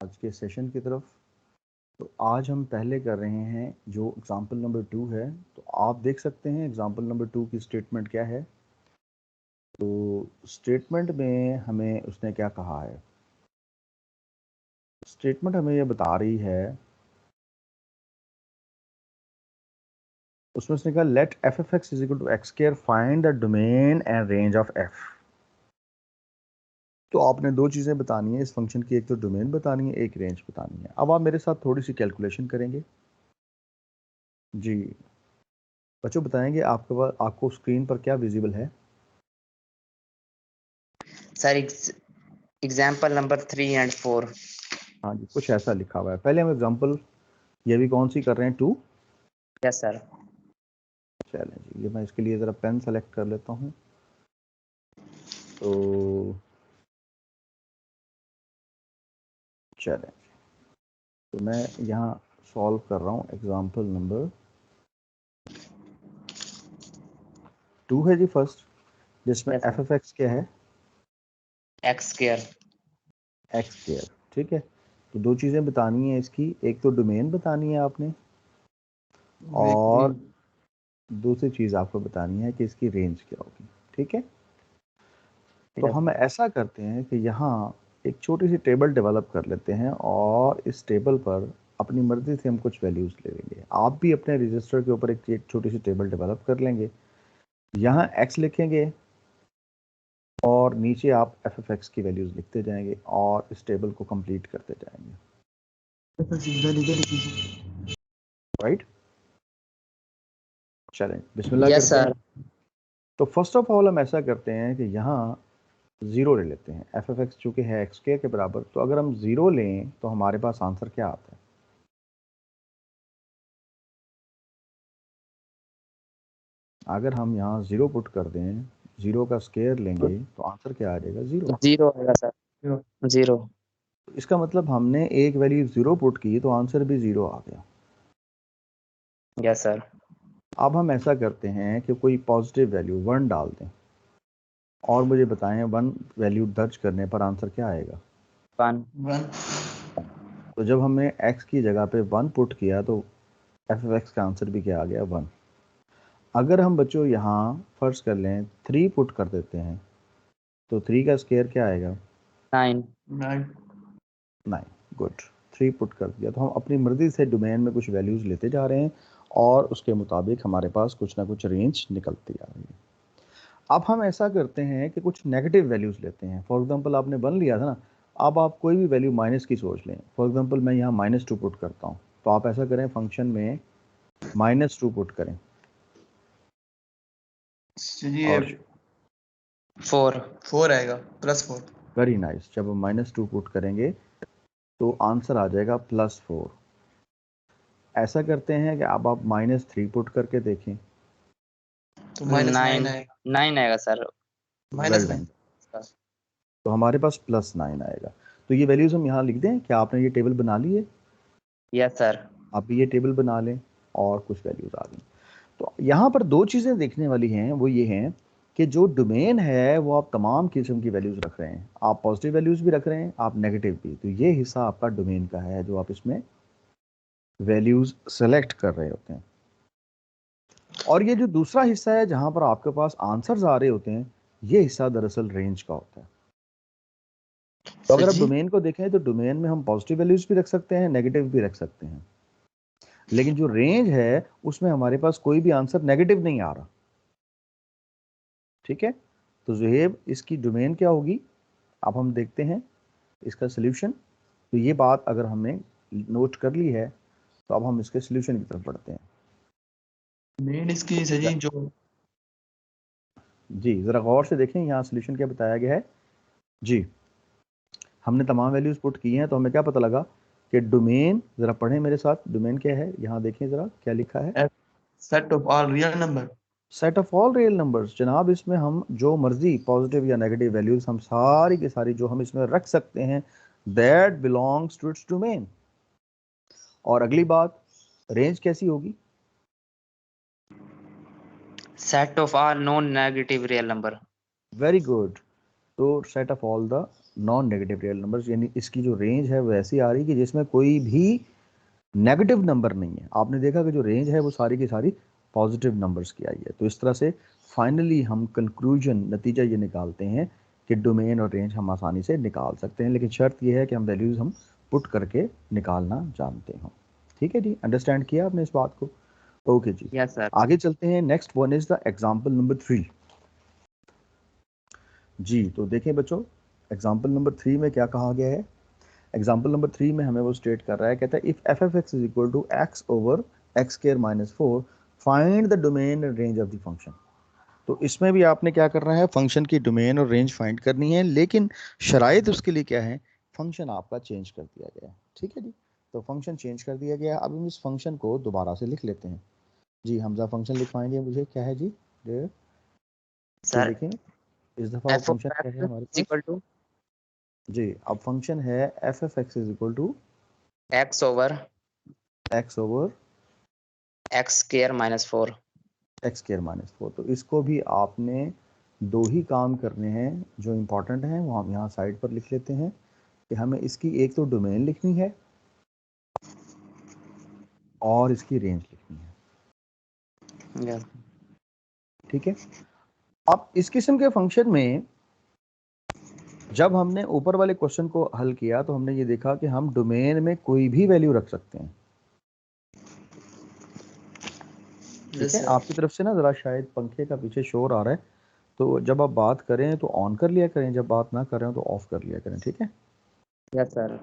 आज के सेशन की तरफ। तो आज हम पहले कर रहे हैं जो एग्जाम्पल नंबर 2 है। तो आप देख सकते हैं एग्जाम्पल नंबर 2 की स्टेटमेंट क्या है। तो स्टेटमेंट में हमें उसने क्या कहा है, स्टेटमेंट हमें ये बता रही है, उसमें उसने कहा let f f x is equal to x square find the domain and range of f. तो आपने दो चीज़ें बतानी है इस फंक्शन की, एक तो डोमेन बतानी है, एक रेंज बतानी है। अब आप मेरे साथ थोड़ी सी कैलकुलेशन करेंगे। जी बच्चों बताएंगे आपके पास आपको स्क्रीन पर क्या विजिबल है। Sir example number 3 and 4। हाँ जी, कुछ ऐसा लिखा हुआ है। पहले हम एग्जांपल ये भी कौन सी कर रहे हैं, 2। Yes sir. चलें जी, ये मैं इसके लिए ज़रा पेन सेलेक्ट कर लेता हूँ। तो चलें, तो मैं यहाँ सॉल्व कर रहा हूँ एग्जांपल नंबर 2 है जी फर्स्ट, जिसमें yes F sir. F x क्या है, एक्स स्क्वायर। X square. ठीक है, तो दो चीज़ें बतानी है इसकी, एक तो डोमेन बतानी है आपने, और दूसरी चीज़ आपको बतानी है कि इसकी रेंज क्या होगी। ठीक है, तो हम ऐसा करते हैं कि यहाँ एक छोटी सी टेबल डेवलप कर लेते हैं और इस टेबल पर अपनी मर्जी से हम कुछ वैल्यूज़ ले लेंगे। आप भी अपने रजिस्टर के ऊपर एक छोटी सी टेबल डेवलप कर लेंगे। यहाँ x लिखेंगे और नीचे आप एफ एफ एक्स की वैल्यूज़ लिखते जाएंगे और इस टेबल को कंप्लीट करते जाएंगे। राइट, चलें बिस्मिल्लाह यस करते सर। हैं। तो फर्स्ट ऑफ ऑल हम ऐसा करते हैं कि यहाँ ज़ीरो ले लेते हैं। एफ एफ एक्स चूँकि है एक्स के बराबर, तो अगर हम ज़ीरो लें तो हमारे पास आंसर क्या आता है। अगर हम यहाँ ज़ीरो पुट कर दें, ज़ीरो का स्क्वायर लेंगे तो आंसर क्या आ जाएगा, ज़ीरो। जीरो आएगा सर। जीरो। इसका मतलब हमने एक वैल्यू ज़ीरो पुट की तो आंसर भी ज़ीरो आ गया। Yes sir. अब हम ऐसा करते हैं कि कोई पॉजिटिव वैल्यू 1 डाल दें और मुझे बताएं 1 वैल्यू दर्ज करने पर आंसर क्या आएगा। 1। तो जब हमने x की जगह पे 1 पुट किया तो एफ एफ एक्स का आंसर भी क्या आ गया, 1। अगर हम बच्चों यहाँ फर्ज कर लें 3 पुट कर देते हैं तो 3 का स्क्वायर क्या आएगा, 9। 9। गुड, 3 पुट कर दिया। तो हम अपनी मर्जी से डोमेन में कुछ वैल्यूज़ लेते जा रहे हैं और उसके मुताबिक हमारे पास कुछ ना कुछ रेंज निकलती आ रही है। अब हम ऐसा करते हैं कि कुछ नेगेटिव वैल्यूज़ लेते हैं। फॉर एग्जांपल आपने 1 लिया था ना, अब आप कोई भी वैल्यू माइनस की सोच लें। फॉर एग्जांपल मैं यहाँ -2 पुट करता हूँ, तो आप ऐसा करें फंक्शन में -2 पुट करें और 4 आएगा, +4। Very nice. जब हम -2 पुट करेंगे तो आंसर आ जाएगा +4। ऐसा करते हैं कि अब आप -3 पुट करके देखें तो -9 आएगा। 9 आएगा सर। वेल डन, तो हमारे पास +9 आएगा। तो ये वैल्यूज़ हम यहाँ लिख दें। क्या आपने ये टेबल बना ली है? Yes sir. आप भी ये टेबल बना लें और कुछ वैल्यूज़ आ गई। तो यहाँ पर दो चीज़ें देखने वाली हैं, वो ये हैं कि जो डोमेन है वो आप तमाम किस्म की वैल्यूज़ रख रहे हैं। आप पॉजिटिव वैल्यूज़ भी रख रहे हैं, आप नेगेटिव भी। तो ये हिस्सा आपका डोमेन का है जो आप इसमें वैल्यूज़ सेलेक्ट कर रहे होते हैं। और ये जो दूसरा हिस्सा है जहाँ पर आपके पास आंसर्स आ रहे होते हैं, ये हिस्सा दरअसल रेंज का होता है। तो अगर आप डोमेन को देखें तो डोमेन में हम पॉजिटिव वैल्यूज़ भी रख सकते हैं, नेगेटिव भी रख सकते हैं। लेकिन जो रेंज है उसमें हमारे पास कोई भी आंसर नेगेटिव नहीं आ रहा। ठीक है, तो ज़ुहैब इसकी डोमेन क्या होगी, अब हम देखते हैं इसका सॉल्यूशन। तो ये बात अगर हमने नोट कर ली है तो अब हम इसके सॉल्यूशन की तरफ बढ़ते हैं। मेन इसकी सही जो जी ज़रा गौर से देखें यहाँ सॉल्यूशन क्या बताया गया है। जी हमने तमाम वैल्यूज़ पुट की हैं तो हमें क्या पता लगा कि डोमेन, ज़रा पढ़ें मेरे साथ, डोमेन क्या है, यहाँ देखें ज़रा क्या लिखा है, set of all real number. Set of all real numbers. जनाब इसमें हम जो मर्जी पॉजिटिव या नेगेटिव वैल्यूज़ हम सारी की सारी जो हम इसमें रख सकते हैं, that belongs to its domain. और अगली बात, रेंज कैसी होगी, set of all non negative real number. Very good. तो set of all the non negative real numbers, यानी इसकी जो रेंज है वो ऐसी आ रही कि जिसमें कोई भी नेगेटिव नंबर नहीं है। आपने देखा कि जो रेंज है वो सारी की सारी पॉजिटिव नंबर्स की आई है। तो इस तरह से फाइनली हम कंक्लूजन, नतीजा ये निकालते हैं कि डोमेन और रेंज हम आसानी से निकाल सकते हैं, लेकिन शर्त ये है कि हम वैल्यूज हम पुट करके निकालना जानते हो। ठीक है जी, अंडरस्टैंड किया आपने इस बात को? ओके जी, यस सर। आगे चलते हैं। Next one is the example number 3 जी। तो देखें बच्चों, एग्जाम्पल नंबर 3 में क्या कहा गया है? एग्जाम्पल नंबर 3 में हमें वो स्टेट कर रहा है, कहता है if f f x is equal to x over x square minus 4 find the domain and range of the function. तो इसमें भी आपने क्या करना है, फंक्शन की डोमेन और रेंज फाइंड करनी है, लेकिन शराइत उसके लिए क्या है, फंक्शन आपका चेंज कर दिया गया है। ठीक है जी, तो फंक्शन चेंज कर दिया गया है। अब हम इस फंक्शन को दोबारा से लिख लेते हैं जी। हमजा फंक्शन लिखवाएंगे मुझे, क्या है जी? तो सर देखें इस दफ़ा एफ फंक्शन ऑफ क्या है एक्स हमारे इज पास इक्वल टू जी। अब फंक्शन है f f x is equal to x over x over x square minus 4। X square minus 4। तो इसको भी आपने दो ही काम करने हैं जो इम्पोर्टेंट हैं, वो हम यहाँ साइड पर लिख लेते हैं कि हमें इसकी एक तो डोमेन लिखनी है और इसकी रेंज लिखनी है। यस ठीक है, अब इस किस्म के फंक्शन में जब हमने ऊपर वाले क्वेश्चन को हल किया तो हमने ये देखा कि हम डोमेन में कोई भी वैल्यू रख सकते हैं। ठीक है, आपकी तरफ से ना जरा शायद पंखे का पीछे शोर आ रहा है, तो जब आप बात करें तो ऑन कर लिया करें, जब बात ना करें तो ऑफ कर लिया करें। ठीक है यस सर।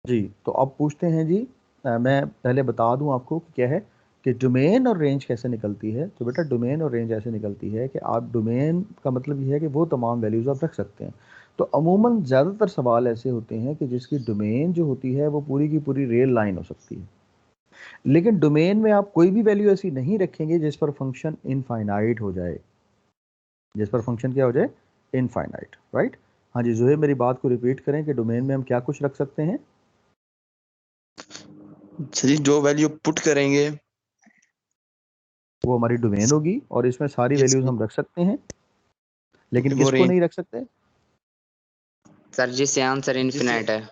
जी। तो अब पूछते हैं जी, मैं पहले बता दूं आपको कि क्या है कि डोमेन और रेंज कैसे निकलती है। तो बेटा डोमेन और रेंज ऐसे निकलती है कि आप डोमेन का मतलब ये है कि वो तमाम वैल्यूज़ आप रख सकते हैं। तो अमूमन ज़्यादातर सवाल ऐसे होते हैं कि जिसकी डोमेन जो होती है वो पूरी की पूरी रियल लाइन हो सकती है, लेकिन डोमेन में आप कोई भी वैल्यू ऐसी नहीं रखेंगे जिस पर फंक्शन इनफाइनाइट हो जाए, जिस पर फंक्शन क्या हो जाए, इनफाइनाइट। राइट? हाँ जी जोहेब, मेरी बात को रिपीट करें कि डोमेन में हम क्या कुछ रख सकते हैं। सर जी जो वैल्यू पुट करेंगे वो हमारी डोमेन होगी और इसमें सारी यस वैल्यूज हम रख सकते हैं, लेकिन वो किसको रेंज नहीं रख सकते, सर जिससे आंसर जिससे इनफिनाइट है।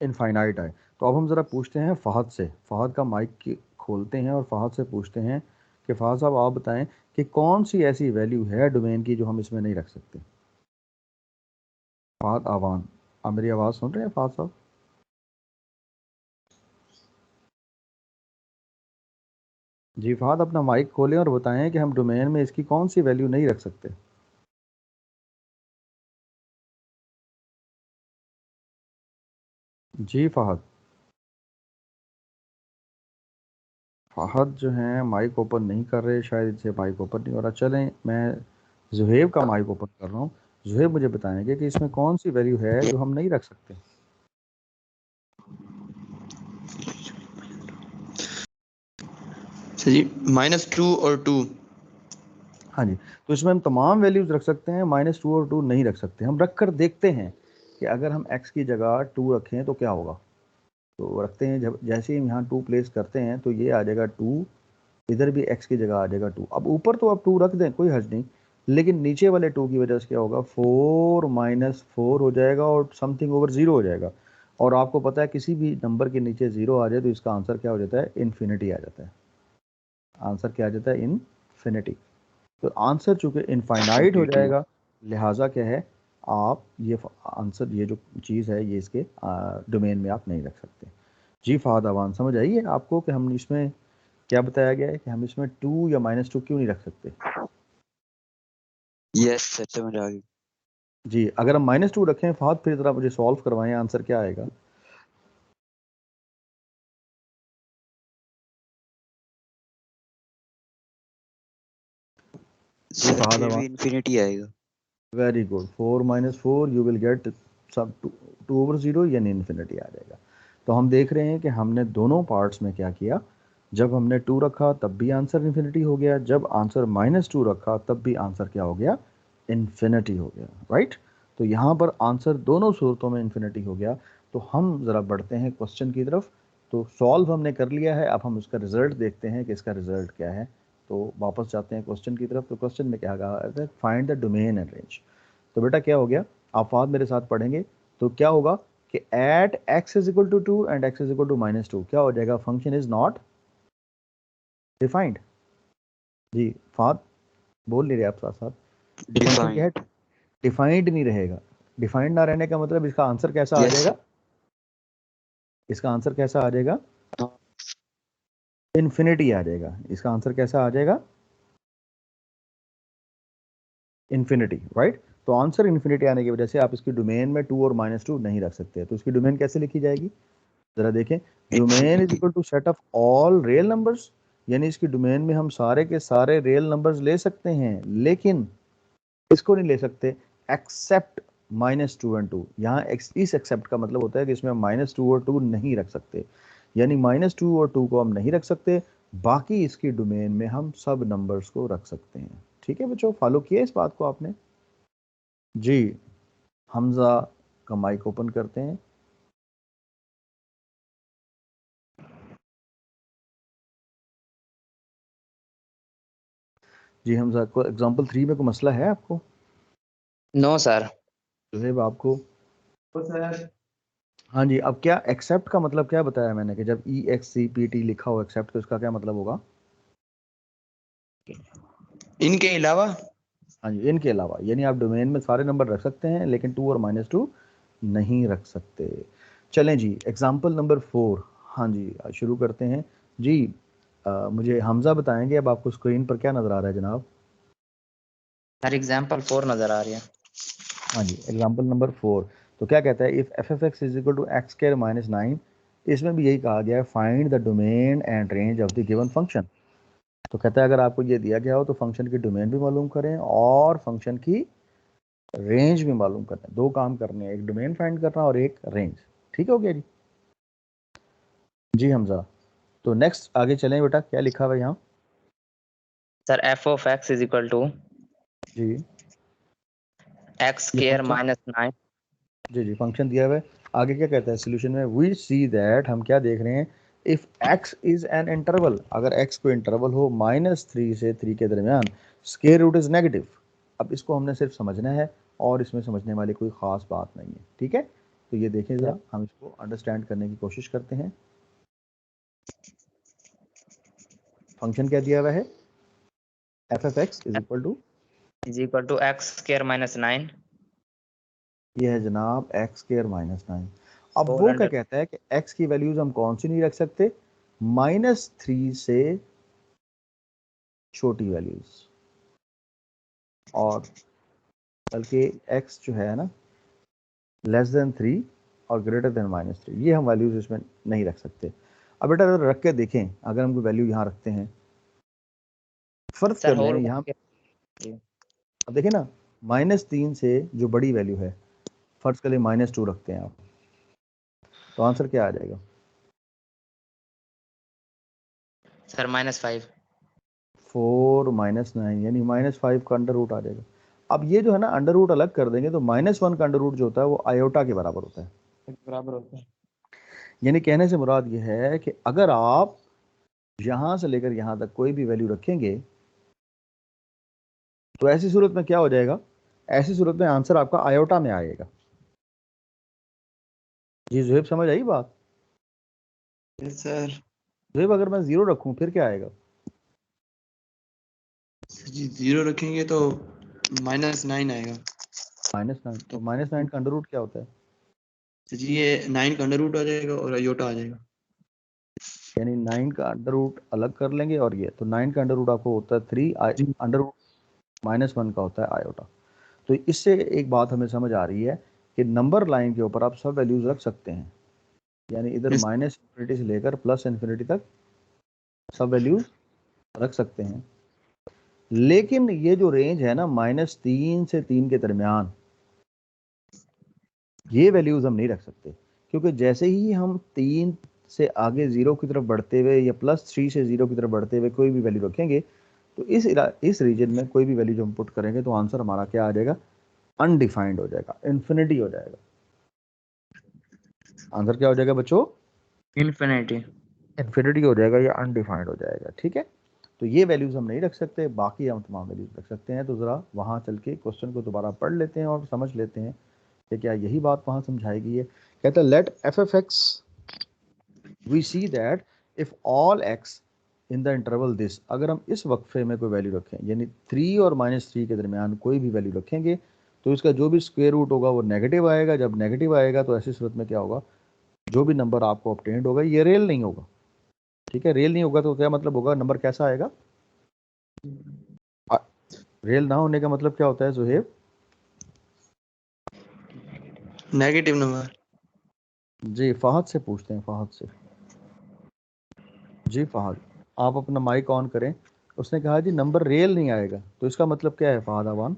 इनफाइनाइट है। तो अब हम ज़रा पूछते हैं फ़हद से, फ़हद का माइक खोलते हैं और फ़हद से पूछते हैं कि फ़हद साहब आप बताएं कि कौन सी ऐसी वैल्यू है डोमेन की जो हम इसमें नहीं रख सकते। फ़हद आवान, आप मेरी आवाज़ सुन रहे हैं फ़हद साहब? जी फ़हद, अपना माइक खोलें और बताएं कि हम डोमेन में इसकी कौन सी वैल्यू नहीं रख सकते। जी फ़हद, फ़हद जो हैं माइक ओपन नहीं कर रहे, शायद इनसे माइक ओपन नहीं हो रहा। चलें मैं ज़ुहैब का माइक ओपन कर रहा हूँ। ज़ुहैब मुझे बताएंगे कि इसमें कौन सी वैल्यू है जो हम नहीं रख सकते। सर जी -2 और 2। हाँ जी, तो इसमें हम तमाम वैल्यूज़ रख सकते हैं, -2 और 2 नहीं रख सकते। हम रख कर देखते हैं कि अगर हम x की जगह 2 रखें तो क्या होगा। तो रखते हैं, जब जैसे ही हम यहाँ 2 प्लेस करते हैं तो ये आ जाएगा 2, इधर भी x की जगह आ जाएगा 2। अब ऊपर तो आप 2 रख दें, कोई हर्ज नहीं, लेकिन नीचे वाले 2 की वजह से क्या होगा, 4 -4 हो जाएगा और समथिंग ओवर 0 हो जाएगा। और आपको पता है किसी भी नंबर के नीचे 0 आ जाए तो इसका आंसर क्या हो जाता है, इन्फिनिटी आ जाता है। आंसर क्या आ जाता है, इन्फिनिटी। तो आंसर चूंकि इनफाइनाइट हो जाएगा, लिहाजा क्या है, आप ये आंसर, ये जो चीज़ है ये इसके डोमेन में आप नहीं रख सकते। जी फहद अवान, समझ आई है आपको कि हम इसमें क्या बताया गया है कि हम इसमें 2 या -2 क्यों नहीं रख सकते। यस सर समझ आ गई। जी, अगर हम -2 रखें फहद, फिर ज़रा मुझे सॉल्व करवाएं, आंसर क्या आएगा। जी सर फहद फिर अवान, भी इन्फिनिटी आएगा। Very good. 4 - 4 you will get सब 2 ओवर 0 यानी इन्फिनिटी आ जाएगा। तो हम देख रहे हैं कि हमने दोनों पार्ट्स में क्या किया, जब हमने 2 रखा तब भी आंसर इन्फिनिटी हो गया, जब आंसर -2 रखा तब भी आंसर क्या हो गया, इन्फिनिटी हो गया। राइट? तो यहाँ पर आंसर दोनों सूरतों में इन्फिनिटी हो गया। तो हम ज़रा बढ़ते हैं क्वेश्चन की तरफ। तो सॉल्व हमने कर लिया है, अब हम उसका रिजल्ट देखते हैं कि इसका रिजल्ट क्या है। तो वापस जाते हैं क्वेश्चन की तरफ। तो क्वेश्चन में क्या कहा है, find the domain and range. तो बेटा क्या हो गया, आप फाद मेरे साथ पढ़ेंगे तो क्या होगा कि at x is equal to 2 and x is equal to -2 क्या हो जाएगा, फंक्शन इज नॉट डिफाइंड। जी फाद बोल नहीं रहे आप साथ साथ, फंक्शन क्या है, डिफाइंड नहीं रहेगा। डिफाइंड ना रहने का मतलब इसका आंसर कैसा आ जाएगा, इसका आंसर कैसा आ जाएगा, इन्फिनिटी आ जाएगा। इसका आंसर कैसा आ जाएगा, इन्फिनिटी, राइट। तो आंसर इन्फिनिटी आने की वजह से आप इसकी डोमेन में 2 और -2 नहीं रख सकते। तो इसकी डोमेन कैसे लिखी जाएगी, जरा देखें। Domain is equal to set of all real numbers, यानी इसकी डोमेन में हम सारे के सारे रियल नंबर्स ले सकते हैं, लेकिन इसको नहीं ले सकते एक्सेप्ट -2 एंड 2। यहाँ इस एक्सेप्ट का मतलब होता है कि इसमें हम -2 और 2 नहीं रख सकते, यानी -2 और 2 को हम नहीं रख सकते, बाकी इसकी डोमेन में हम सब नंबर्स को रख सकते हैं। ठीक है बच्चों, फॉलो किया इस बात को आपने। जी हमजा का माइक ओपन करते हैं। जी हमजा को एग्जांपल 3 में कोई मसला है आपको? No sir. जुहैब आपको? सर हाँ जी। अब क्या एक्सेप्ट का मतलब क्या बताया मैंने कि जब EXCPT लिखा हो एक्सेप्ट तो इसका क्या मतलब होगा? इनके अलावा। हाँ जी, इनके अलावा, यानी आप डोमेन में सारे नंबर रख सकते हैं लेकिन 2 और -2 नहीं रख सकते। चलें जी, एग्जांपल नंबर 4। हाँ जी शुरू करते हैं जी। मुझे हमजा बताएंगे अब आपको स्क्रीन पर क्या नजर आ रहा है जनाब? सर एग्जांपल 4 नजर आ रही है। हाँ जी, एग्जांपल नंबर 4। तो क्या कहता है, if f of x is equal to x square minus 9, इसमें भी यही कहा गया है, find the domain and range of the given function. तो कहता है अगर आपको ये दिया गया हो तो फंक्शन की डोमेन भी मालूम करें और फंक्शन की रेंज भी मालूम करना है। दो काम करने हैं, एक डोमेन फाइंड करना और एक रेंज। ठीक हो गया जी? जी हमजा, तो नेक्स्ट आगे चलें बेटा, क्या लिखा हुआ है यहाँ? Sir f of x is equal to जी x ये स्क्वायर फंक्शन, -9। जी जी फंक्शन दिया हुआ है। आगे क्या कहता है सोल्यूशन में, वी सी दैट, हम क्या देख रहे हैं, if x is an interval, अगर x को इंटरवल हो -3 से 3 के दरमियान, स्क्वायर रूट इज नेगेटिव। अब इसको हमने सिर्फ समझना है और इसमें समझने वाली कोई ख़ास बात नहीं है। ठीक है, तो ये देखें ज़रा, हम इसको अंडरस्टैंड करने की कोशिश करते हैं। फंक्शन क्या दिया हुआ है, f f x is equal to x square -9 ये है जनाब एक्स स्क्वायर -9। अब वो क्या 400। कहता है कि x की वैल्यूज हम कौन सी नहीं रख सकते, -3 से छोटी वैल्यूज, और बल्कि x जो है ना <3 और greater than -3, ये हम वैल्यूज इसमें नहीं रख सकते। अब बेटा अगर रख के देखें, अगर हम कोई वैल्यू यहाँ रखते हैं, फर्ज सर कर लें होल यहाँ, अब देखें ना, -3 से जो बड़ी वैल्यू है, फर्ज कर लें -2 रखते हैं आप, तो आंसर क्या आ जाएगा? सर -5। 4 -9 यानी -5 का अंडर रूट आ जाएगा। अब ये जो है ना, अंडर रूट अलग कर देंगे तो -1 का अंडर रूट जो होता है वो आयोटा के बराबर होता है। बराबर होता है। यानी कहने से मुराद ये है कि अगर आप यहां से लेकर यहां तक कोई भी वैल्यू रखेंगे तो ऐसी सूरत में क्या हो जाएगा, ऐसी सूरत में आंसर आपका आयोटा में आएगा। जी जुहेब, समझ आई बात? सर जुहेब अगर मैं 0 रखूं फिर क्या आएगा? जी 0 रखेंगे तो -9 आएगा। -9, तो -9 का अंडर रूट क्या होता है? तो जी ये 9 का अंडर रूट आ जाएगा और अयोटा आ जाएगा। यानी 9 का अंडर रूट अलग कर लेंगे और ये, तो 9 का अंडर रूट आपको होता है 3, अंडर रूट -1 का होता है आयोटा। तो इससे एक बात हमें समझ आ रही है कि नंबर लाइन के ऊपर आप सब वैल्यूज रख सकते हैं, यानी इधर Yes. -∞ से लेकर +∞ तक सब वैल्यूज रख सकते हैं। लेकिन ये जो रेंज है ना -3 से 3 के दरमियान, ये वैल्यूज हम नहीं रख सकते, क्योंकि जैसे ही हम 3 से आगे 0 की तरफ बढ़ते हुए या +3 से 0 की तरफ बढ़ते हुए कोई भी वैल्यू रखेंगे तो इस रीजन में कोई भी वैल्यू जो हम पुट करेंगे तो आंसर हमारा क्या आ जाएगा, अनडिफाइंड हो जाएगा, इन्फिनिटी हो जाएगा। आंसर क्या हो जाएगा बच्चों? इन्फिनिटी। इन्फिनिटी हो जाएगा या अनडिफाइंड हो जाएगा। ठीक है, तो ये वैल्यूज हम नहीं रख सकते, बाकी हम तमाम वैल्यूज रख सकते हैं। तो ज़रा वहाँ चल के क्वेश्चन को दोबारा पढ़ लेते हैं और समझ लेते हैं कि क्या यही बात वहाँ समझाएगी है। कहता है let f f x we see that if all x in the interval this, अगर हम इस वक्फे में कोई वैल्यू रखें यानी 3 और -3 के दरमियान कोई भी वैल्यू रखेंगे तो इसका जो भी स्क्वायर रूट होगा वो नेगेटिव आएगा। जब नेगेटिव आएगा तो ऐसी सूरत में क्या होगा, जो भी नंबर आपको ऑब्टेन्ड होगा ये रियल नहीं होगा। ठीक है, रियल नहीं होगा तो क्या मतलब होगा, नंबर कैसा आएगा, रियल ना होने का मतलब क्या होता है सुहेब? Negative number. जी फहद से पूछते हैं, फहद से। जी फहद, आप अपना माइक ऑन करें। उसने कहा जी नंबर रियल नहीं आएगा, तो इसका मतलब क्या है फहद अवान?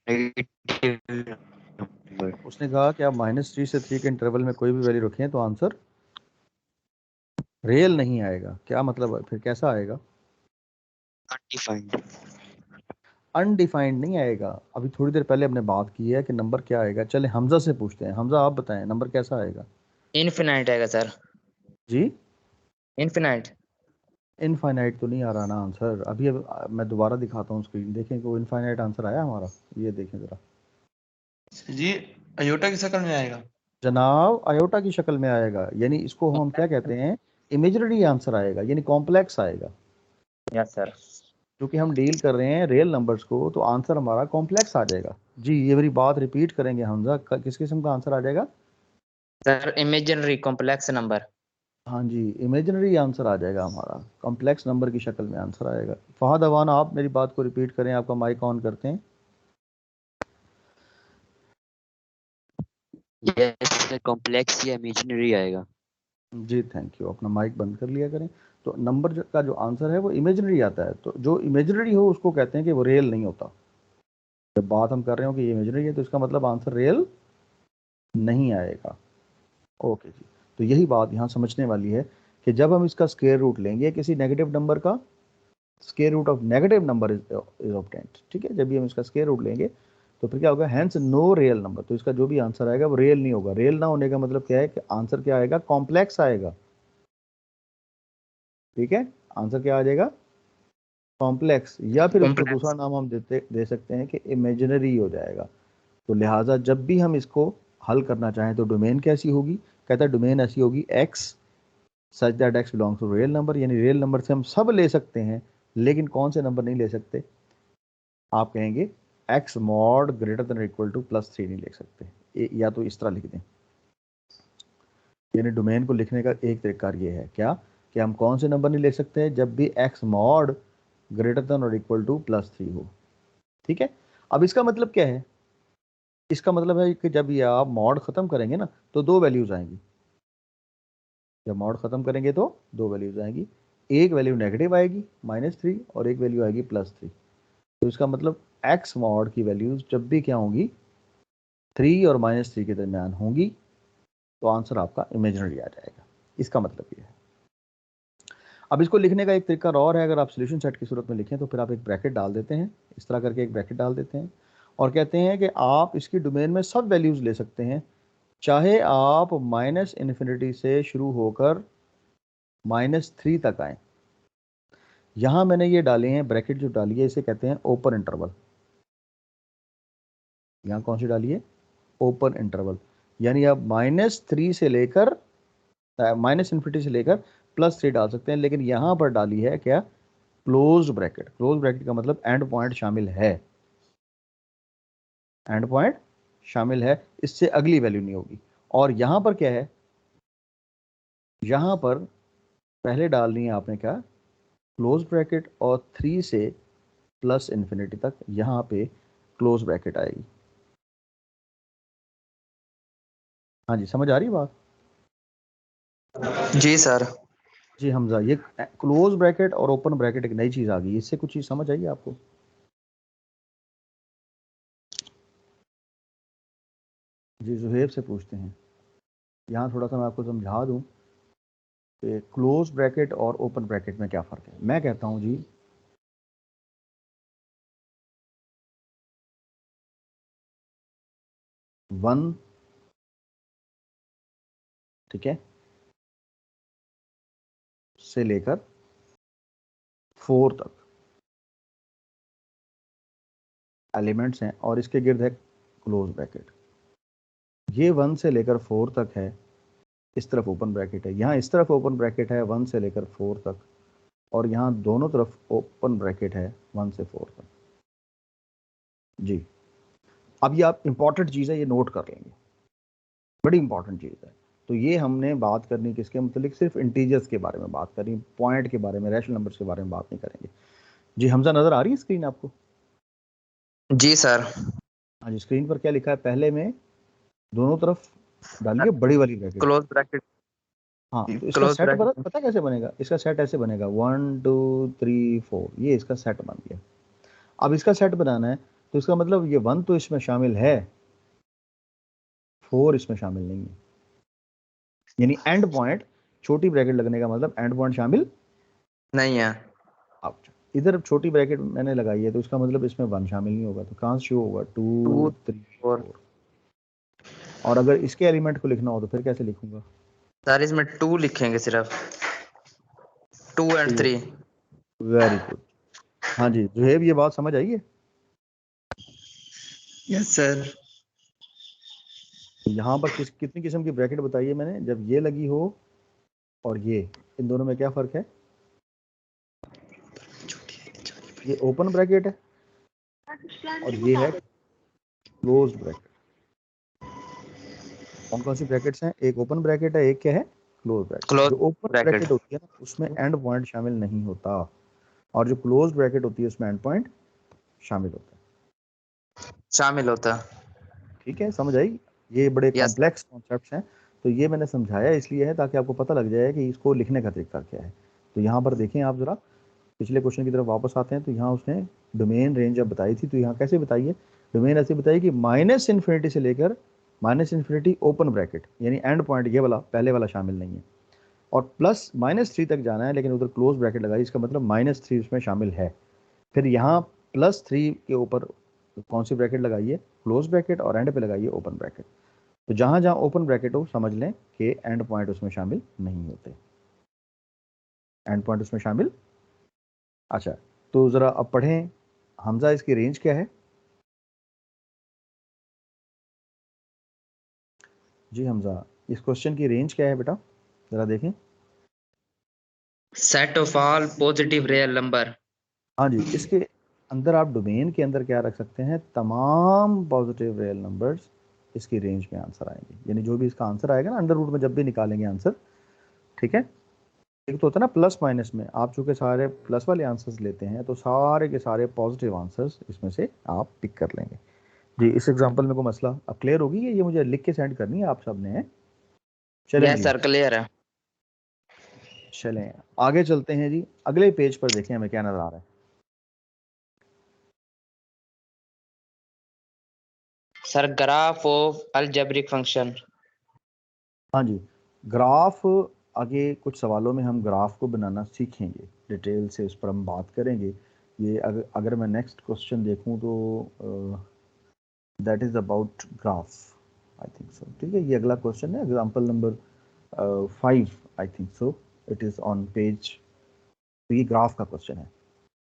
Negative number. उसने कहा कि आप -3 से 3 के इंटरवल में कोई भी वैल्यू रखें तो आंसर रियल नहीं आएगा। क्या मतलब है? फिर कैसा आएगा? अनडिफाइंड। अनडिफाइंड नहीं आएगा। अभी थोड़ी देर पहले हमने बात की है कि नंबर क्या आएगा। चले हमजा से पूछते हैं। हमजा आप बताएं नंबर कैसा आएगा? इनफिनाइट आएगा सर, जी इनफिनाइट। इनफाइनाइट तो नहीं आ रहा ना आंसर। अभी अब मैं दोबारा दिखाता हूँ स्क्रीन, देखें कि वो इनफाइनाइट आंसर आया हमारा। ये देखें ज़रा जी अयोटा की शक्ल में आएगा। जनाब, आयोटा की शक्ल में आएगा, यानी इसको हम क्या कहते हैं, इमेजिनरी आंसर आएगा, यानी कॉम्प्लेक्स आएगा। Yes sir. क्योंकि हम डील कर रहे हैं रियल नंबर्स को तो आंसर हमारा कॉम्प्लेक्स आ जाएगा। जी ये मेरी बात रिपीट करेंगे हमजा, किस किस्म का आंसर आ जाएगा? Sir imaginary complex number. हाँ जी, इमेजिनरी आंसर आ जाएगा हमारा, कॉम्प्लेक्स नंबर की शक्ल में आंसर आएगा। फहद अवान आप मेरी बात को रिपीट करें, आपका माइक ऑन करते हैं। यस कॉम्प्लेक्स या इमेजिनरी आएगा। जी थैंक यू, अपना माइक बंद कर लिया करें। तो नंबर का जो आंसर है वो इमेजिनरी आता है, तो जो इमेजिनरी हो उसको कहते हैं कि वो रियल नहीं होता। जब बात हम कर रहे हो कि ये इमेजिनरी है तो इसका मतलब आंसर रियल नहीं आएगा। ओके जी, तो यही बात यहाँ समझने वाली है कि जब हम इसका स्क्वायर रूट लेंगे किसी नेगेटिव नंबर का, square root of negative number is obtained. ठीक है, जब भी हम इसका स्क्वायर रूट लेंगे तो फिर क्या होगा, हैंस नो रियल नंबर, तो इसका जो भी आंसर आएगा वो रियल नहीं होगा। रियल ना होने का मतलब क्या है कि आंसर क्या आएगा, कॉम्प्लेक्स आएगा। ठीक है, आंसर क्या आ जाएगा, कॉम्प्लेक्स, या फिर उसको दूसरा कॉम्प्लेक्स। नाम हम दे सकते हैं कि इमेजिनरी हो जाएगा। तो लिहाजा जब भी हम इसको हल करना चाहें तो डोमेन कैसी होगी, कहता है डोमेन ऐसी होगी x such that x belongs to real number, यानी रियल नंबर से हम सब ले सकते हैं, लेकिन कौन से नंबर नहीं ले सकते, आप कहेंगे x mod greater than equal to +3 नहीं ले सकते। या तो इस तरह लिख दें, यानी डोमेन को लिखने का एक तरीका ये है क्या, कि हम कौन से नंबर नहीं ले सकते जब भी एक्स मॉड ग्रेटर देन और इक्वल टू +3 हो। ठीक है, अब इसका मतलब क्या है, इसका मतलब है कि जब ये आप मॉड खत्म करेंगे ना तो दो वैल्यूज आएंगी। जब मॉड खत्म करेंगे तो दो वैल्यूज आएंगी, एक वैल्यू नेगेटिव आएगी -3 और एक वैल्यू आएगी +3। तो इसका मतलब एक्स मॉड की वैल्यूज जब भी क्या होंगी, 3 और -3 के दरमियान होंगी, तो आंसर आपका इमेजिनरी आ जाएगा। इसका मतलब ये है। अब इसको लिखने का एक तरीका और है, अगर आप सोल्यूशन सेट की सूरत में लिखें तो फिर आप एक ब्रैकेट डाल देते हैं, इस तरह करके एक ब्रैकेट डाल देते हैं और कहते हैं कि आप इसकी डोमेन में सब वैल्यूज ले सकते हैं, चाहे आप -∞ से शुरू होकर -3 तक आए। यहाँ मैंने ये डाले हैं ब्रैकेट, जो डाली है इसे कहते हैं ओपन इंटरवल। यहाँ कौन सी डाली है, ओपन इंटरवल, यानी आप -3 से लेकर -∞ से लेकर +3 डाल सकते हैं, लेकिन यहाँ पर डाली है क्या, क्लोज ब्रैकेट। क्लोज ब्रैकेट का मतलब एंड पॉइंट शामिल है, एंड पॉइंट शामिल है, इससे अगली वैल्यू नहीं होगी। और यहाँ पर क्या है, यहाँ पर पहले डालनी है आपने क्या, क्लोज ब्रैकेट, और 3 से +∞ तक यहाँ पे क्लोज ब्रैकेट आएगी। हाँ जी, समझ आ रही है बात? जी सर। जी हमजा, ये क्लोज ब्रैकेट और ओपन ब्रैकेट एक नई चीज़ आ गई, इससे कुछ चीज़ समझ आई आपको? जी जुहेब से पूछते हैं। यहाँ थोड़ा सा मैं आपको समझा दूँ कि क्लोज ब्रैकेट और ओपन ब्रैकेट में क्या फ़र्क है। मैं कहता हूँ जी, वन, ठीक है, से लेकर 4 तक एलिमेंट्स हैं और इसके गिर्द है क्लोज ब्रैकेट। ये 1 से लेकर 4 तक है, इस तरफ ओपन ब्रैकेट है, यहाँ इस तरफ ओपन ब्रैकेट है 1 से लेकर 4 तक, और यहाँ दोनों तरफ ओपन ब्रैकेट है 1 से 4 तक। जी, अब ये आप इंपॉर्टेंट चीज़ है, ये नोट कर लेंगे, बड़ी इंपॉर्टेंट चीज़ है। तो ये हमने बात करनी किसके मतलब, सिर्फ इंटीजर्स के बारे में बात करी, पॉइंट के बारे में, रैशनल नंबर्स के बारे में बात नहीं करेंगे। जी हमजा, नजर आ रही है स्क्रीन आपको? जी सर। हाँ जी, स्क्रीन पर क्या लिखा है, पहले में दोनों तरफ डालिए बड़ी वाली ब्रैकेट। Close bracket. हाँ, तो इसका क्लोज सेट ब्रैकेट। पता कैसे बनेगा? इसका सेट ऐसे बनेगा 1 2 3 4, ये इसका सेट बन गया। अब इसका सेट बनाना है तो इसका मतलब ये 1 तो इसमें शामिल है, 4 इसमें शामिल नहीं है। यानी एंड पॉइंट, छोटी ब्रैकेट लगने का मतलब एंड पॉइंट शामिल नहीं है। अब इधर छोटी ब्रैकेट मैंने लगाई है तो इसका मतलब इसमें 1 शामिल नहीं होगा, तो कहाँ से शुरू होगा 2 3 4। और अगर इसके एलिमेंट को लिखना हो तो फिर कैसे लिखूंगा? सर इसमें 2 लिखेंगे सिर्फ, 2 एंड 3। Very good. हाँ जी जुहेब, ये बात समझ आई है? Yes sir. यहाँ पर कितनी किस्म की ब्रैकेट बताई है मैंने? जब ये लगी हो और ये, इन दोनों में क्या फर्क है? ये ओपन ब्रैकेट है और ये है क्लोज्ड ब्रैकेट। कौन कौन सी ब्रैकेट्स हैं? एक ओपन ब्रैकेट है, एक क्या है? Close bracket. जो ओपन ब्रैकेट ब्रैकेट होती है ना उसमें एंड पॉइंट शामिल नहीं होता, और जो क्लोज ब्रैकेट होती है उसमें एंड पॉइंट शामिल होता है। शामिल होता। ठीक है, समझ आई? ये बड़े यस। कॉम्प्लेक्स कॉन्सेप्ट्स हैं, तो ये मैंने समझाया इसलिए है ताकि आपको पता लग जाए कि इसको लिखने का तरीका क्या है। तो यहाँ पर देखें आप जरा, पिछले क्वेश्चन की तरफ वापस आते हैं। तो यहाँ उसने डोमेन रेंज जब बताई थी तो यहाँ कैसे बताई है? डोमेन ऐसे बताई कि -∞ से लेकर -∞ ओपन ब्रैकेट, यानी एंड पॉइंट ये वाला, पहले वाला शामिल नहीं है, और प्लस -3 तक जाना है, लेकिन उधर क्लोज ब्रैकेट लगाई, इसका मतलब -3 उसमें शामिल है। फिर यहाँ +3 के ऊपर कौन सी ब्रैकेट लगाइए? क्लोज ब्रैकेट, और एंड पे लगाइए ओपन ब्रैकेट। तो जहाँ जहाँ ओपन ब्रैकेट हो समझ लें कि एंड पॉइंट उसमें शामिल नहीं होते, एंड पॉइंट उसमें शामिल। अच्छा, तो ज़रा अब पढ़ें हमजा, इसकी रेंज क्या है? जी हमजा, इस क्वेश्चन की रेंज क्या है बेटा, ज़रा देखें। Set of all positive real number. हाँ जी, इसके अंदर आप डोमेन के अंदर क्या रख सकते हैं? तमाम पॉजिटिव रियल नंबर्स इसकी रेंज में आंसर आएंगे, यानी जो भी इसका आंसर आएगा ना अंडर रूट में जब भी निकालेंगे आंसर, ठीक है। एक तो होता है ना प्लस माइनस में, आप चूंकि सारे प्लस वाले आंसर्स लेते हैं तो सारे के सारे पॉजिटिव आंसर्स इसमें से आप पिक कर लेंगे। जी, इस एग्जांपल में कोई मसला अब क्लियर होगी? ये मुझे लिख के सेंड करनी है आप सब ने। चलें यस जी, सर, क्लियर है। चलें आगे चलते हैं जी। अगले पेज पर देखें हमें क्या नजर आ रहा है। Sir graph of algebraic function. हाँ जी, ग्राफ, आगे कुछ सवालों में हम ग्राफ को बनाना सीखेंगे, डिटेल से उस पर हम बात करेंगे। ये अगर मैं नेक्स्ट क्वेश्चन देखूं तो that is about graph, I think so. ठीक है, ये अगला क्वेश्चन है, example number 5, I think so it is on page. तो ये ग्राफ का क्वेश्चन है,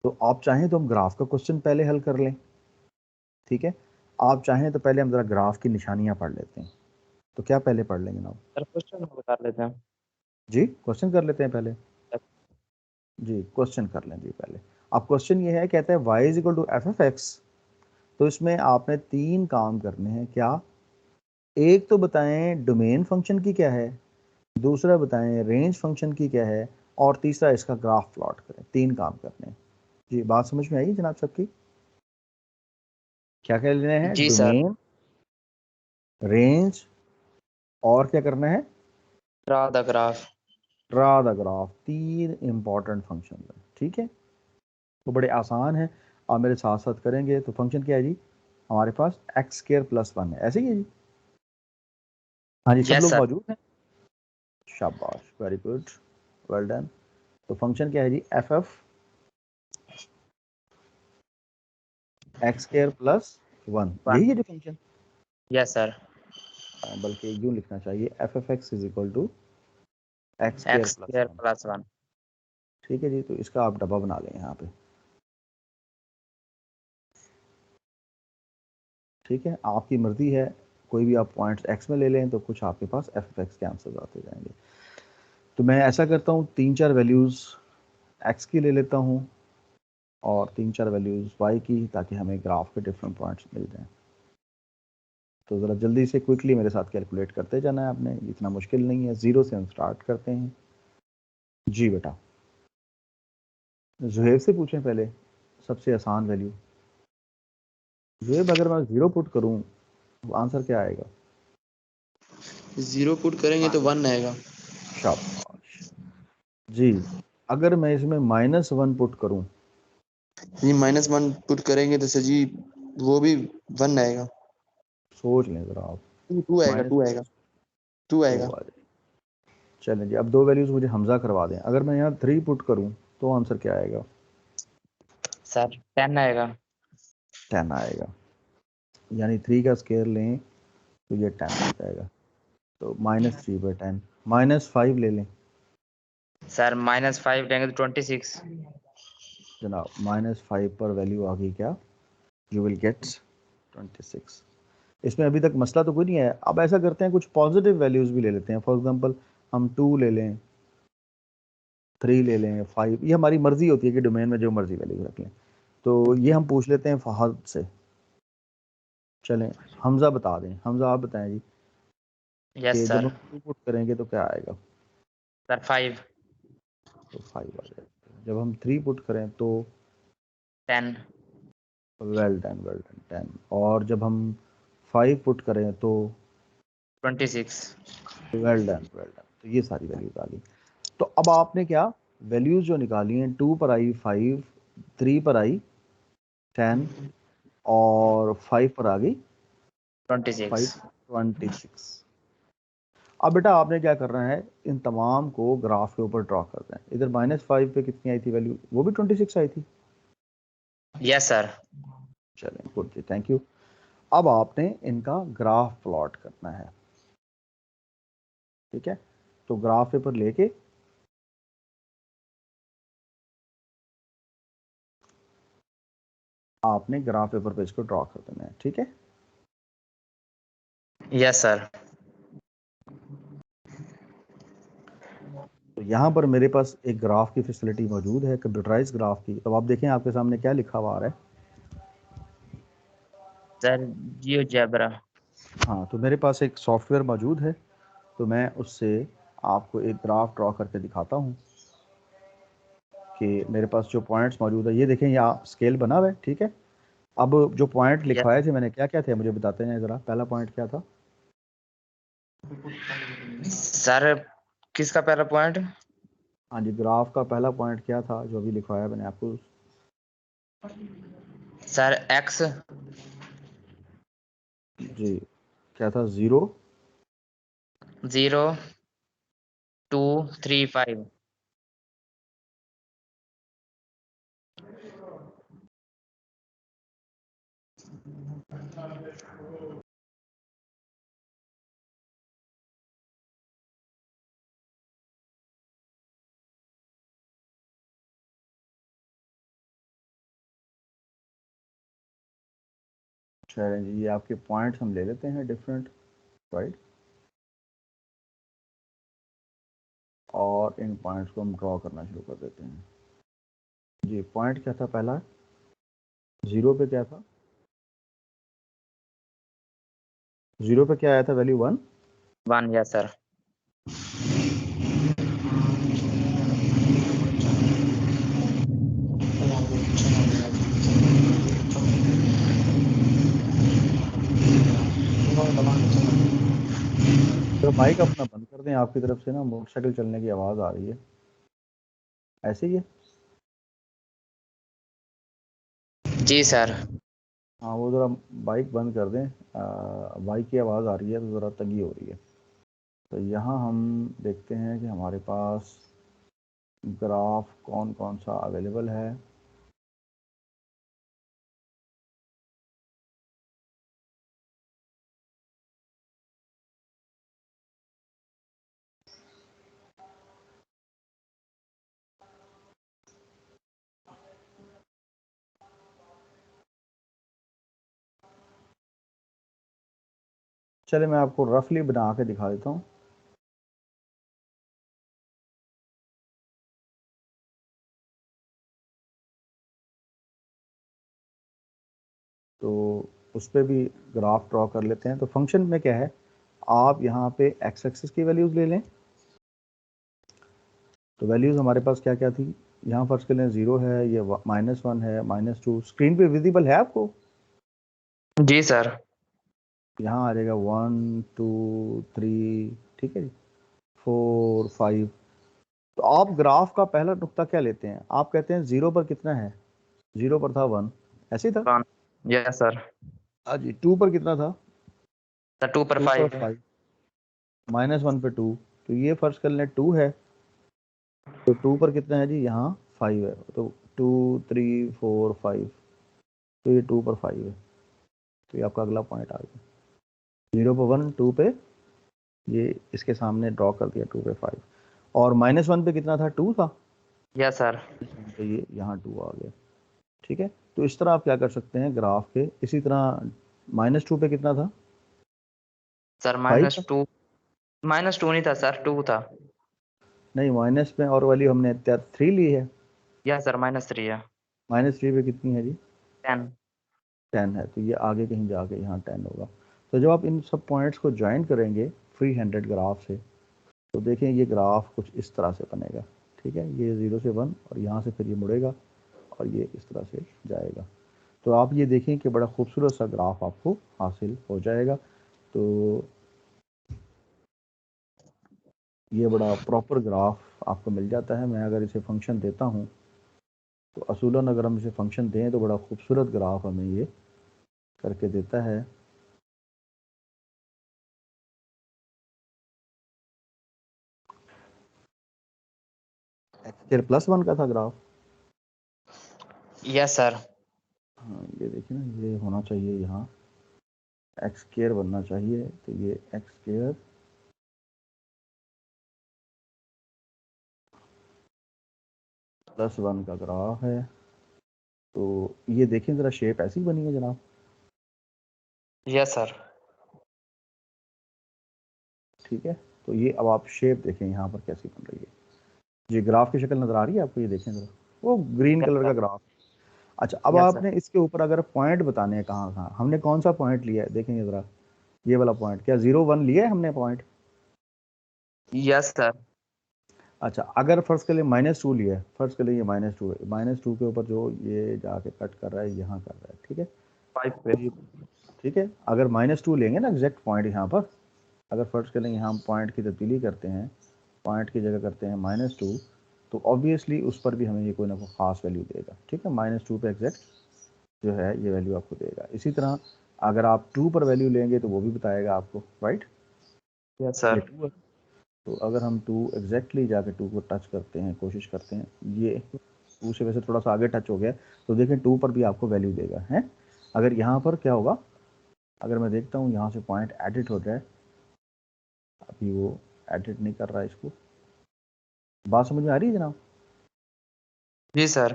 तो आप चाहें तो हम ग्राफ का क्वेश्चन पहले हल कर लें, ठीक है। आप चाहें तो पहले हम ज़रा ग्राफ की निशानियाँ पढ़ लेते हैं। तो क्या पहले पढ़ लेंगे ना? सर क्वेश्चन कर लेते हैं। जी, क्वेश्चन कर लेते हैं पहले। जी, क्वेश्चन कर लें जी पहले। अब क्वेश्चन ये है, कहते हैं y is equal to f f x. तो इसमें आपने 3 काम करने हैं। क्या? एक तो बताएं डोमेन फंक्शन की क्या है, दूसरा बताएं रेंज फंक्शन की क्या है, और तीसरा इसका ग्राफ प्लॉट करें। 3 काम करने हैं। जी, बात समझ में आई जनाब सबकी? क्या क्या लेने हैं? जी सर। डोमेन, रेंज, और क्या करना है? Draw the graph. Draw the graph. 3 important function है, ठीक है। तो बड़े आसान है, आप मेरे साथ साथ करेंगे। तो फंक्शन क्या है जी हमारे पास? x² + 1 है, ऐसे ही है जी। हाँ जी, सब यस लोग सर। मौजूद हैं? शाबाश, वेरी गुड, वेल डन। तो फंक्शन क्या है जी? ff x² + 1, यही है जो फंक्शन। Yes sir. बल्कि यूं लिखना चाहिए, ff(x) = x² x + square 1। Plus 1। ठीक है जी, तो इसका आप डब्बा बना लें यहाँ पे। ठीक है, आपकी मर्जी है, कोई भी आप पॉइंट्स एक्स में ले लें तो कुछ आपके पास एफ एक्स के आंसर आते जाएंगे। तो मैं ऐसा करता हूँ 3-4 वैल्यूज़ एक्स की ले लेता हूँ और 3-4 वैल्यूज़ वाई की, ताकि हमें ग्राफ के डिफरेंट पॉइंट्स मिल जाएं। तो ज़रा जल्दी से क्विकली मेरे साथ कैलकुलेट करते जाना है आपने, इतना मुश्किल नहीं है। 0 से हम स्टार्ट करते हैं। जी बेटा, जुहेब से पूछें पहले, सबसे आसान वैल्यू। जुहेब, अगर मैं 0 पुट करूँ तो आंसर क्या आएगा? 0 पुट करेंगे तो 1 आएगा। शाबाश जी। अगर मैं इसमें -1 पुट करूँ? जी -1 पुट करेंगे तो सर जी वो भी 1 आएगा। सोच लें ज़रा आप। 2 आएगा, माइनस 2 आएगा, 2 टू आएगा। आ जाए। चलें जी, अब 2 वैल्यूज़ मुझे हमजा करवा दें। अगर मैं यहाँ 3 पुट करूँ तो आंसर क्या आएगा? सर 10 आएगा। 10 आएगा, यानी 3 का स्केयर लें तो ये 10 आ जाएगा। तो -3 पर 10। -5 ले लें सर -5 लेंगे तो 26। जनाब, -5 पर वैल्यू आ गई क्या? You will get 26। इसमें अभी तक मसला तो कोई नहीं है। अब ऐसा करते हैं, कुछ पॉजिटिव वैल्यूज़ भी ले लेते हैं। फॉर एग्जांपल हम 2 ले लें, 3 ले लें, 5, ये हमारी मर्जी होती है कि डोमेन में जो मर्जी वैल्यू रख लें। तो ये हम पूछ लेते हैं फहद से। चलें, हमजा बता दें। हमजा आप बताएं जी यस कि जब सर। हम 2 पुट करेंगे तो क्या आएगा? सर 5। तो 5 आ जाएगा। जब हम 3 पुट करें तो 10। Well done, well done, 10। और जब हम 5 पुट करें तो 26। Well done, well done. तो ये सारी वैल्यूज आ गई। तो अब आपने क्या वैल्यूज जो निकाली हैं, 2 पर आई 5, 3 पर आई 10 और 5 पर आ गई 26। 26। अब बेटा आपने क्या करना है, इन तमाम को ग्राफ के ऊपर ड्रॉ करना है। इधर -5 पे कितनी आई थी वैल्यू? वो भी 26 आई थी। Yes sir. चलें, गुड जी, थैंक यू। अब आपने इनका ग्राफ प्लॉट करना है। ठीक है, तो ग्राफ पेपर लेके आपने ग्राफ पेपर पे इसको ड्रॉ कर देना है। ठीक है, यस सर। तो यहाँ पर मेरे पास एक ग्राफ की फैसिलिटी मौजूद है, कंप्यूटराइज ग्राफ की। तो आप देखें आपके सामने क्या लिखा हुआ आ रहा है। Sir GeoGebra. हाँ, तो मेरे पास एक सॉफ्टवेयर मौजूद है, तो मैं उससे आपको एक ग्राफ ड्रॉ करके दिखाता हूँ कि मेरे पास जो पॉइंट्स मौजूद है। ये देखें, यहाँ स्केल बना हुआ है। ठीक है, अब जो पॉइंट लिखवाए थे मैंने, क्या क्या थे मुझे बताते हैं ज़रा। पहला पॉइंट क्या था? सर किसका पहला पॉइंट? हाँ जी, ग्राफ का पहला पॉइंट क्या था जो अभी लिखवाया मैंने आपको? Sir x. जी, क्या था? 0 0 2 3 5। चलें जी, ये आपके पॉइंट्स हम ले लेते हैं डिफरेंट, राइट। और इन पॉइंट्स को हम ड्रॉ करना शुरू कर देते हैं। जी, पॉइंट क्या था पहला? 0 पे क्या था? 0 पे क्या आया था वैल्यू? 1। 1। Yes sir. तो माइक अपना बंद कर दें, आपकी तरफ से ना मोटरसाइकिल चलने की आवाज़ आ रही है। ऐसे ही है? जी सर। हाँ, वो ज़रा बाइक बंद कर दें। बाइक की आवाज़ आ रही है तो ज़रा तंगी हो रही है। तो यहाँ हम देखते हैं कि हमारे पास ग्राफ कौन कौन सा अवेलेबल है। चले मैं आपको रफली बना के दिखा देता हूँ। तो उस पर भी ग्राफ ड्रॉ कर लेते हैं। तो फंक्शन में क्या है, आप यहाँ पे एक्स एक्सिस की वैल्यूज ले लें। तो वैल्यूज हमारे पास क्या क्या थी, यहाँ फर्स्ट के लिए 0 है, ये -1 है, -2 स्क्रीन पे विजिबल है आपको। जी सर। यहाँ आ जाएगा 1 2 3, ठीक है जी, 4 5। तो आप ग्राफ का पहला नुक्ता क्या लेते हैं, आप कहते हैं 0 पर कितना है, 0 पर था 1, ऐसे ही था। Yes sir. हाँ जी, 2 पर कितना था, सर 2 पर 2 पर 5 है। 5, -1 पे 2। तो ये फर्स्ट कर लें 2 है, तो 2 पर कितना है जी, यहाँ 5 है। तो 2 3 4 5, तो ये 2 पर 5 है। तो ये आपका अगला पॉइंट आ गया। 0 पर 1, 2 पे ये इसके सामने ड्रॉ कर दिया, 2 पे 5। और -1 पे कितना था, 2 था। Yes sir. तो ये यहाँ 2 आ गया, ठीक है। तो इस तरह आप क्या कर सकते हैं ग्राफ के। इसी तरह -2 पे कितना था, सर 5 था। -2, -2 नहीं था सर, 2 था। नहीं, माइनस में और वाली हमने 3 ली है। यस सर, -3 है। -3 पे कितनी है जी, 10। 10 है। तो ये आगे कहीं जाके यहाँ 10 होगा। तो जब आप इन सब पॉइंट्स को ज्वाइन करेंगे फ्री हैंडेड ग्राफ से, तो देखें ये ग्राफ कुछ इस तरह से बनेगा, ठीक है। ये 0 से 1 और यहाँ से फिर ये मुड़ेगा और ये इस तरह से जाएगा। तो आप ये देखें कि बड़ा खूबसूरत सा ग्राफ आपको हासिल हो जाएगा। तो ये बड़ा प्रॉपर ग्राफ आपको मिल जाता है। मैं अगर इसे फंक्शन देता हूँ, तो असूलन अगर हम इसे फंक्शन दें तो बड़ा खूबसूरत ग्राफ हमें ये करके देता है। x² + 1 का था ग्राफ। Yes sir. हाँ, ये देखिए ना, ये होना चाहिए यहाँ x² बनना चाहिए। तो ये x² + 1 का ग्राफ है। तो ये देखें ज़रा, शेप ऐसी बनी है जनाब। Yes sir. ठीक है। तो ये अब आप शेप देखें यहाँ पर कैसी बन रही है। ये ग्राफ की शक्ल नज़र आ रही है आपको, ये देखें ज़रा, वो ग्रीन यस कलर का सर। ग्राफ। अच्छा, अब यस सर। आपने इसके ऊपर अगर पॉइंट बताने हैं कहाँ कहाँ, हमने कौन सा पॉइंट लिया है, देखेंगे ज़रा, ये वाला पॉइंट। क्या 0 1 लिया है हमने पॉइंट? Yes sir. अच्छा, अगर फर्ज के लिए -2 लिया है, फर्ज के लिए ये -2 है, -2 के ऊपर जो ये जाके कट कर रहा है, यहाँ कर रहा है, ठीक है। 5 पे। तो ये ठीक है, अगर -2 लेंगे ना एग्जैक्ट पॉइंट यहाँ पर, अगर फर्ज के लिए यहाँ हम पॉइंट की तब्दीली करते हैं, पॉइंट की जगह करते हैं -2, तो ऑब्वियसली उस पर भी हमें ये कोई ना कोई ख़ास वैल्यू देगा, ठीक है। -2 पे एग्जैक्ट जो है ये वैल्यू आपको देगा। इसी तरह अगर आप 2 पर वैल्यू लेंगे तो वो भी बताएगा आपको, राइट। यस ये सर। 2 है, तो अगर हम 2 एग्जैक्टली जाके 2 को टच करते हैं, कोशिश करते हैं, ये 2 से वैसे थोड़ा सा आगे टच हो गया, तो देखें 2 पर भी आपको वैल्यू देगा है। अगर यहाँ पर क्या होगा, अगर मैं देखता हूँ यहाँ से पॉइंट एडिट हो जाए, अभी वो एडिट नहीं कर रहा है इसको। बात समझ में आ रही है जनाब? जी सर।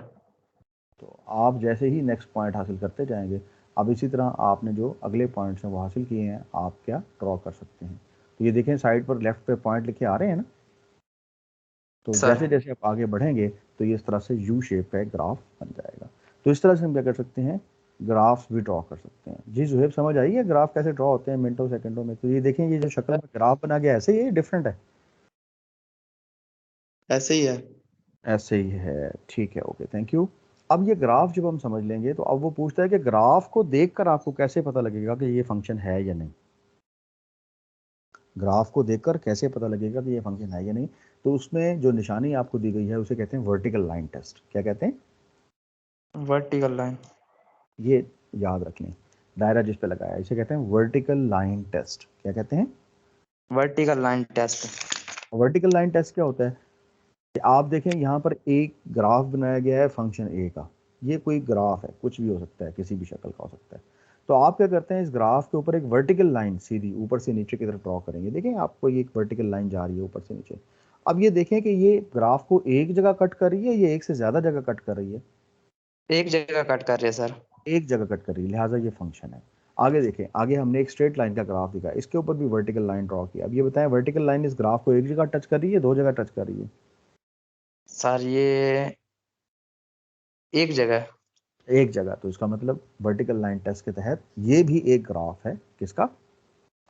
तो आप जैसे ही नेक्स्ट पॉइंट हासिल करते जाएंगे, अब इसी तरह आपने जो अगले पॉइंट्स हैं वो हासिल किए हैं, आप क्या ड्रॉ कर सकते हैं। तो ये देखें साइड पर लेफ्ट पे पॉइंट लिखे आ रहे हैं ना। तो सर। जैसे जैसे आप आगे बढ़ेंगे तो ये इस तरह से यू शेप का एक ग्राफ बन जाएगा। तो इस तरह से हम क्या कर सकते हैं, ग्राफ भी ड्रॉ कर सकते हैं। जी जुहेब, समझ आई है ग्राफ कैसे ड्रॉ होते हैं मिनटों सेकंडों में? तो ये देखें, ये जो शक्ल में ग्राफ बना गया ऐसे ही है, डिफरेंट है? ऐसे ही है। ऐसे ही है, ठीक है, ओके, थैंक यू। अब ये ग्राफ जब हम समझ लेंगे, तो अब वो पूछता है कि ग्राफ को देखकर आपको कैसे पता लगेगा कि ये फंक्शन है या नहीं। ग्राफ को देखकर कैसे पता लगेगा कि ये फंक्शन है या नहीं? तो उसमें जो निशानी आपको दी गई है उसे कहते हैं वर्टिकल लाइन टेस्ट। क्या कहते हैं? Vertical line. ये याद रख लें, दायरा जिस पे लगाया है इसे कहते हैं वर्टिकल लाइन टेस्ट। क्या कहते हैं? Vertical line test. Vertical line test क्या होता है कि आप देखें यहाँ पर एक ग्राफ बनाया गया है फंक्शन ए का। ये कोई ग्राफ है, कुछ भी हो सकता है, किसी भी शक्ल का हो सकता है। तो आप क्या करते हैं, इस ग्राफ के ऊपर एक वर्टिकल लाइन सीधी ऊपर से नीचे की तरफ ड्रॉ करेंगे। देखें आपको ये एक वर्टिकल लाइन जा रही है ऊपर से नीचे। अब ये देखें कि ये ग्राफ को एक जगह कट कर रही है, ये एक से ज्यादा जगह कट कर रही है? एक जगह कट कर रहे हैं सर। एक जगह कट कर रही है, लिहाजा ये फंक्शन है। आगे देखें, आगे हमने एक स्ट्रेट लाइन का ग्राफ दिखा, इसके ऊपर भी वर्टिकल लाइन ड्रॉ किया। अब ये बताएं वर्टिकल लाइन इस ग्राफ को एक जगह टच कर रही है, दो जगह टच कर रही है? सर ये एक जगह। एक जगह। तो इसका मतलब वर्टिकल लाइन टेस्ट के तहत ये भी एक ग्राफ है, किसका?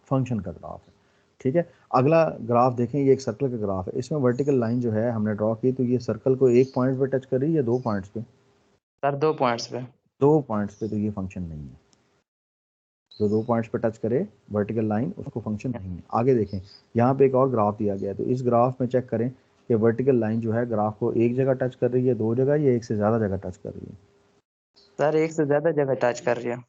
फंक्शन का ग्राफ है। ठीक है, अगला ग्राफ देखें, ये एक सर्कल का ग्राफ है, इसमें वर्टिकल लाइन जो है हमने ड्रॉ की, तो ये सर्कल को एक पॉइंट पे टच कर रही है या 2 पॉइंट्स पे? सर 2 पॉइंट्स पे। 2 पॉइंट्स पे, तो ये फंक्शन नहीं है। जो 2 पॉइंट्स पे टच करे वर्टिकल लाइन, उसको फंक्शन नहीं है। आगे देखें, यहाँ पे एक और ग्राफ दिया गया है, तो इस ग्राफ में चेक करें कि वर्टिकल लाइन जो है ग्राफ को एक जगह टच कर रही है, दो जगह, या एक से ज़्यादा जगह टच कर रही है? सर एक से ज्यादा जगह टच कर रही है।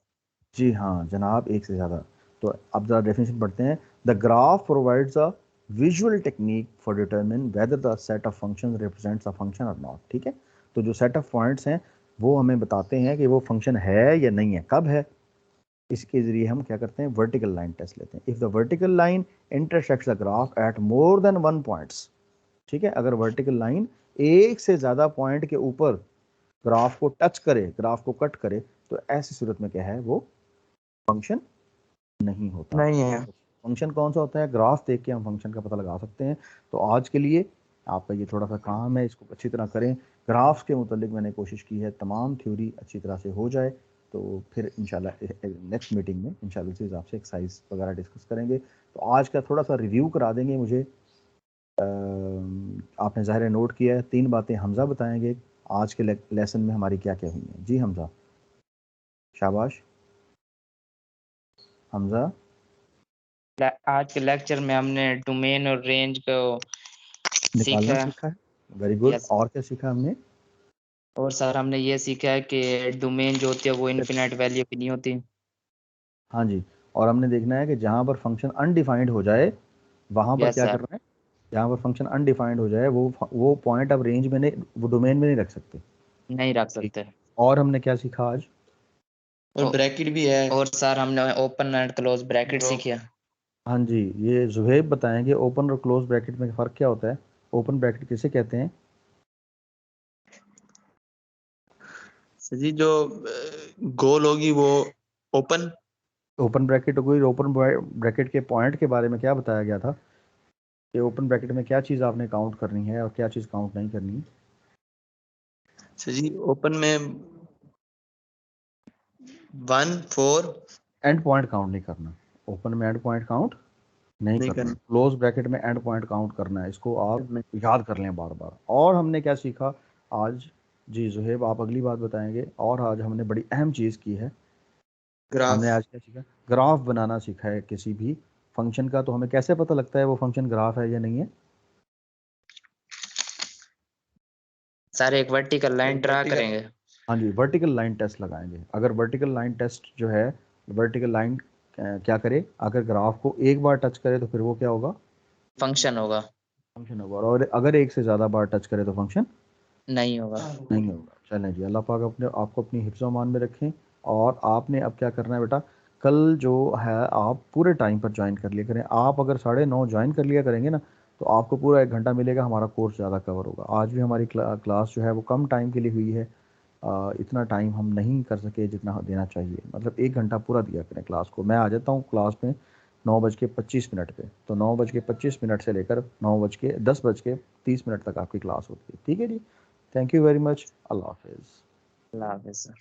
जी हाँ जनाब, एक से ज़्यादा। तो अब ज़रा डेफिनेशन पढ़ते हैं। The graph provides a visual technique for determine whether the set of function represents a function और नॉट। ठीक है, तो जो सेट ऑफ पॉइंट्स हैं वो हमें बताते हैं कि वो फंक्शन है या नहीं है, कब है। इसके ज़रिए हम क्या करते हैं, वर्टिकल लाइन टेस्ट लेते हैं। If the vertical line intersects the graph at more than 1 points, ठीक है, अगर वर्टिकल लाइन एक से ज़्यादा पॉइंट के ऊपर ग्राफ को टच करे, ग्राफ को कट करे, तो ऐसी सूरत में क्या है, वो फंक्शन नहीं होता। नहीं है। फंक्शन कौन सा होता है, ग्राफ देख के हम फंक्शन का पता लगा सकते हैं। तो आज के लिए आपका ये थोड़ा सा काम है, इसको अच्छी तरह करें। ग्राफ्स के मुतालिक मैंने कोशिश की है तमाम थ्योरी अच्छी तरह से हो जाए, तो फिर इंशाल्लाह नेक्स्ट मीटिंग में इंशाल्लाह से आपसे एक्सरसाइज वगैरह डिस्कस करेंगे। तो आज का थोड़ा सा रिव्यू करा देंगे मुझे। आपने ज़ाहिर है नोट किया है, 3 बातें हमज़ा बताएंगे आज के लेसन में हमारी क्या क्या हुई हैं। जी हमज़ा, शाबाश हमज़ा। आज के लेक्चर में हमने डोमेन और रेंज को निकालना सीखा। सीखा है, वेरी गुड। यस। और क्या सीखा हमने? और सर हमने ये सीखा है कि डोमेन जो होती है वो इनफिनिट वैल्यू की नहीं होती। हाँ जी, और हमने देखना है कि जहाँ पर फंक्शन अनडिफाइंड हो जाए वहाँ पर यस क्या सर। करना है। जहाँ पर फंक्शन अनडिफाइंड हो जाए वो पॉइंट अब रेंज में नहीं, वो डोमेन में नहीं रख सकते। नहीं रख ठीक। सकते। और हमने क्या सीखा आज? और ब्रैकेट भी है। और सर हमने ओपन एंड क्लोज ब्रैकेट सीखा। हाँ जी, ये जुहैब बताएंगे ओपन और क्लोज ब्रैकेट में फ़र्क क्या होता है। ओपन ब्रैकेट किसे कहते हैं? सर जी जो गोल होगी वो ओपन। ओपन ब्रैकेट हो गई। ओपन ब्रैकेट के पॉइंट के बारे में क्या बताया गया था कि ओपन ब्रैकेट में क्या चीज़ आपने काउंट करनी है और क्या चीज़ काउंट नहीं करनी है? सर जी ओपन में 1 4 एंड पॉइंट काउंट नहीं करना। ओपन में एंड पॉइंट काउंट नहीं नहीं करना। करना। क्लोज ब्रैकेट में एंड पॉइंट काउंट करना है, इसको आप याद कर लें बार बार। और हमने क्या सीखा आज? जी जुहेब आप अगली बात बताएंगे। और आज हमने बड़ी अहम चीज़ की है, हमने ग्राफ। आज क्या सीखा? ग्राफ बनाना सीखा है किसी भी फंक्शन का। तो हमें कैसे पता लगता है वो फंक्शन ग्राफ है या नहीं है? सर एक वर्टिकल लाइन ड्रा करेंगे। हाँ जी, वर्टिकल लाइन टेस्ट लगाएंगे। अगर वर्टिकल लाइन टेस्ट जो है, वर्टिकल लाइन क्या करे, अगर ग्राफ को एक बार टच करे तो फिर वो क्या होगा, फंक्शन होगा। फंक्शन होगा। और अगर एक से ज़्यादा बार टच करे तो फंक्शन नहीं होगा। नहीं होगा। चलें जी, अल्लाह पाक अपने आपको अपनी हिफ्ज़ मान में रखें। और आपने अब क्या करना है बेटा, कल जो है आप पूरे टाइम पर ज्वाइन कर लिया करें। आप अगर 9:30 ज्वाइन कर लिया करेंगे ना, तो आपको पूरा 1 घंटा मिलेगा, हमारा कोर्स ज़्यादा कवर होगा। आज भी हमारी क्लास जो है वो कम टाइम के लिए हुई है। इतना टाइम हम नहीं कर सके जितना देना चाहिए, मतलब 1 घंटा पूरा दिया करें क्लास को। मैं आ जाता हूँ क्लास में 9:25 तक, तो 9:25 से लेकर 10:30 तक आपकी क्लास होती है। ठीक है जी, थैंक यू वेरी मच। अल्लाह हाफिज़। अल्लाह हाफिज़ सर।